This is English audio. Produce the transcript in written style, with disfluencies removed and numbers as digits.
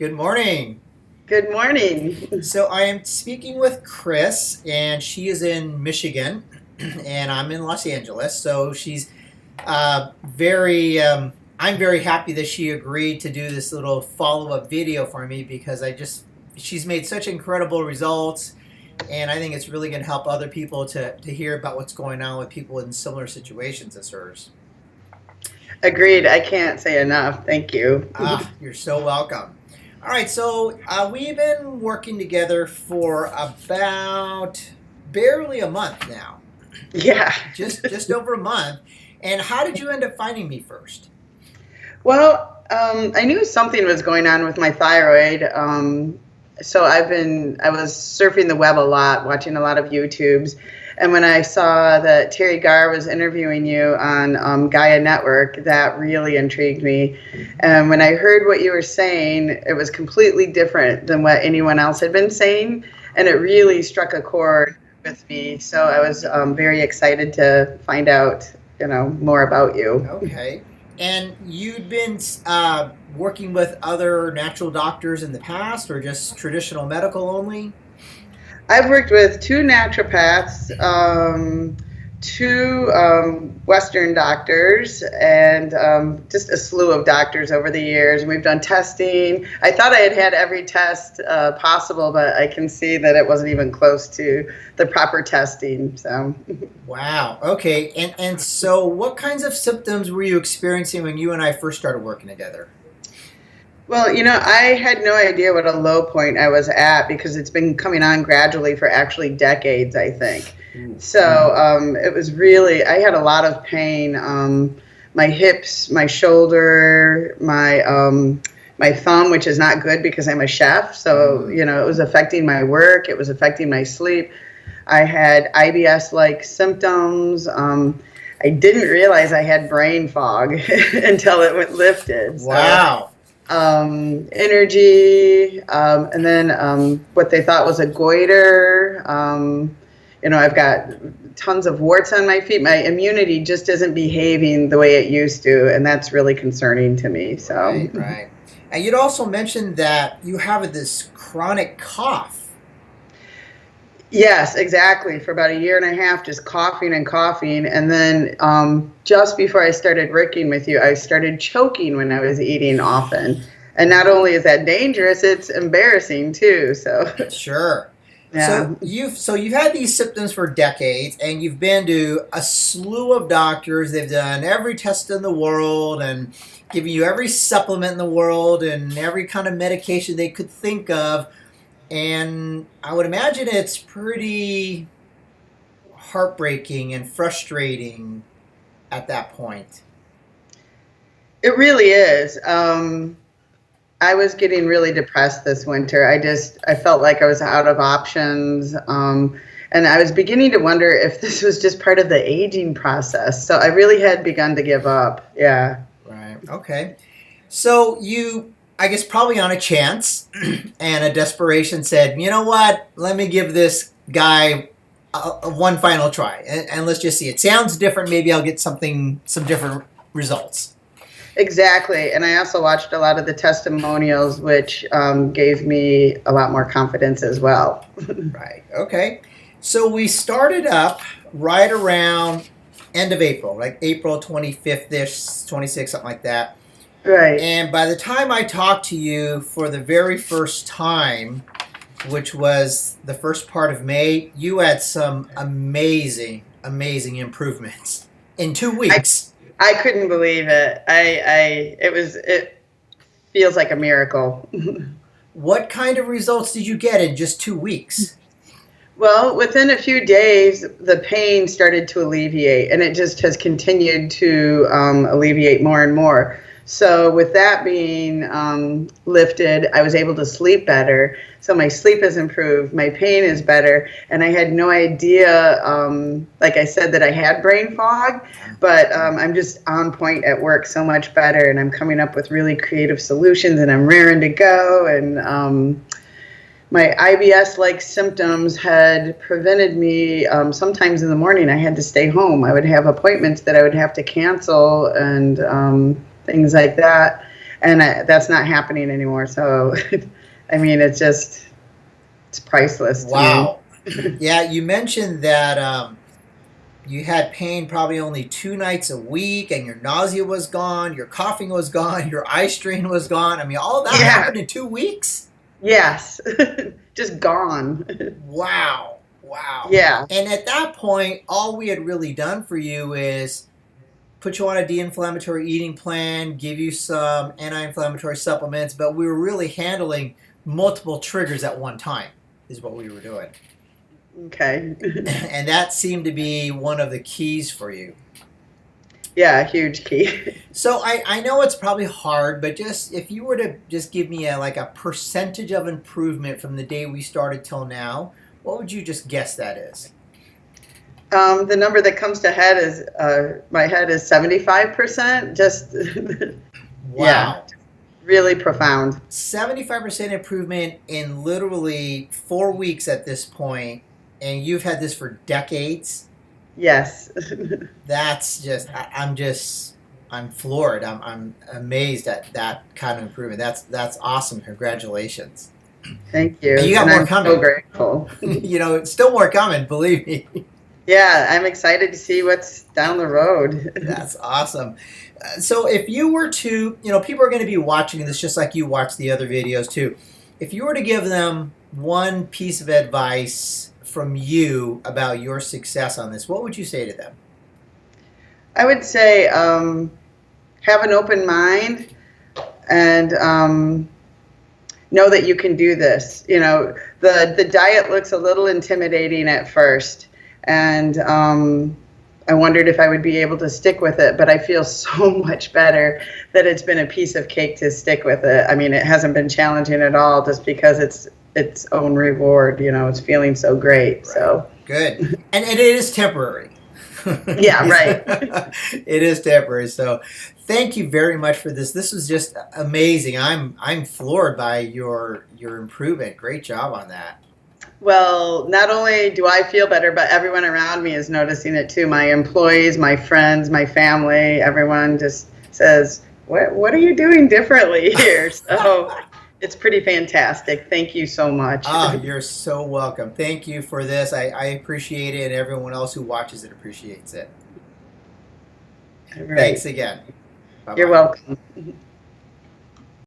Good morning. Good morning. So I am speaking with Chris, and she is in Michigan, and I'm in Los Angeles. So she's very. I'm very happy that she agreed to do this little follow-up video for me because she's made such incredible results, and I think it's really going to help other people to hear about what's going on with people in similar situations as hers. Agreed. I can't say enough. Thank you. You're so welcome. All right, so we've been working together for about barely a month now, Yeah. just over a month. And how did you end up finding me first? Well, I knew something was going on with my thyroid. So I was surfing the web a lot, watching a lot of YouTubes. And when I saw that Terry Garr was interviewing you on Gaia Network, that really intrigued me. And when I heard what you were saying, it was completely different than what anyone else had been saying. And it really struck a chord with me. So I was very excited to find out, more about you. Okay. And you'd been working with other natural doctors in the past, or just traditional medical only? I've worked with two naturopaths, two Western doctors, and just a slew of doctors over the years. And we've done testing. I thought I had every test possible, but I can see that it wasn't even close to the proper testing. So. Wow. Okay. And so what kinds of symptoms were you experiencing when you and I first started working together? Well, I had no idea what a low point I was at because it's been coming on gradually for actually decades, I think. So it was really, I had a lot of pain. My hips, my shoulder, my thumb, which is not good because I'm a chef. So, it was affecting my work. It was affecting my sleep. I had IBS-like symptoms. I didn't realize I had brain fog until it went lifted. Wow. Energy, and then what they thought was a goiter. I've got tons of warts on my feet. My immunity just isn't behaving the way it used to, and that's really concerning to me. So. Right. And you'd also mentioned that you have this chronic cough. Yes, exactly. For about a year and a half, just coughing and coughing. And then just before I started working with you, I started choking when I was eating often. And not only is that dangerous, it's embarrassing too. So. Sure. Yeah. So you've had these symptoms for decades, and you've been to a slew of doctors. They've done every test in the world and given you every supplement in the world and every kind of medication they could think of. And I would imagine it's pretty heartbreaking and frustrating at that point. It really is. I was getting really depressed this winter. I felt like I was out of options. And I was beginning to wonder if this was just part of the aging process. So I really had begun to give up. Yeah. Right. Okay. So you, I guess probably on a chance and a desperation, said, you know what, let me give this guy one final try. And let's just see. It sounds different. Maybe I'll get some different results. Exactly. And I also watched a lot of the testimonials, which gave me a lot more confidence as well. Right. Okay. So we started up right around end of April, like April 25th-ish, 26th, something like that. Right. And by the time I talked to you for the very first time, which was the first part of May, you had some amazing improvements in 2 weeks. I couldn't believe it. It feels like a miracle. What kind of results did you get in just 2 weeks? Well, within a few days, the pain started to alleviate, and it just has continued to alleviate more and more. So with that being lifted, I was able to sleep better. So my sleep has improved, my pain is better, and I had no idea, like I said, that I had brain fog, but I'm just on point at work so much better, and I'm coming up with really creative solutions, and I'm raring to go, and my IBS-like symptoms had prevented me, sometimes in the morning I had to stay home. I would have appointments that I would have to cancel and things like that. and that's not happening anymore. So, I mean, it's priceless to me. Wow. Yeah, you mentioned that you had pain probably only 2 nights a week, and your nausea was gone, your coughing was gone, your eye strain was gone. I mean, all that Yeah. happened in 2 weeks? Yes. Just gone. Wow. Wow. Yeah. And at that point, all we had really done for you is put you on a de-inflammatory eating plan, give you some anti-inflammatory supplements, but we were really handling multiple triggers at one time is what we were doing. Okay. And that seemed to be one of the keys for you. Yeah, huge key. So I know it's probably hard, but just if you were to just give me a percentage of improvement from the day we started till now, what would you just guess that is? The number that comes to head is my head is 75%. Just Wow. yeah, really profound. 75% improvement in literally 4 weeks at this point, and you've had this for decades. Yes. That's just I'm floored. I'm amazed at that kind of improvement. That's awesome. Congratulations. Thank you. And you got And more I'm coming. so grateful. Still more coming, believe me. Yeah, I'm excited to see what's down the road. That's awesome. So if you were to, people are going to be watching this just like you watch the other videos too. If you were to give them one piece of advice from you about your success on this, what would you say to them? I would say have an open mind and know that you can do this. The diet looks a little intimidating at first, and I wondered if I would be able to stick with it, but I feel so much better that it's been a piece of cake to stick with it. I mean, it hasn't been challenging at all just because it's its own reward. It's feeling so great. Right. So good. And it is temporary. Yeah, right. It is temporary. So thank you very much for this. This was just amazing. I'm floored by your improvement. Great job on that. Well, not only do I feel better, but everyone around me is noticing it too. My employees, my friends, my family, everyone just says, what are you doing differently here? So it's pretty fantastic. Thank you so much. Oh, you're so welcome. Thank you for this. I appreciate it, and everyone else who watches it appreciates it. Right. Thanks again. Bye-bye. You're welcome.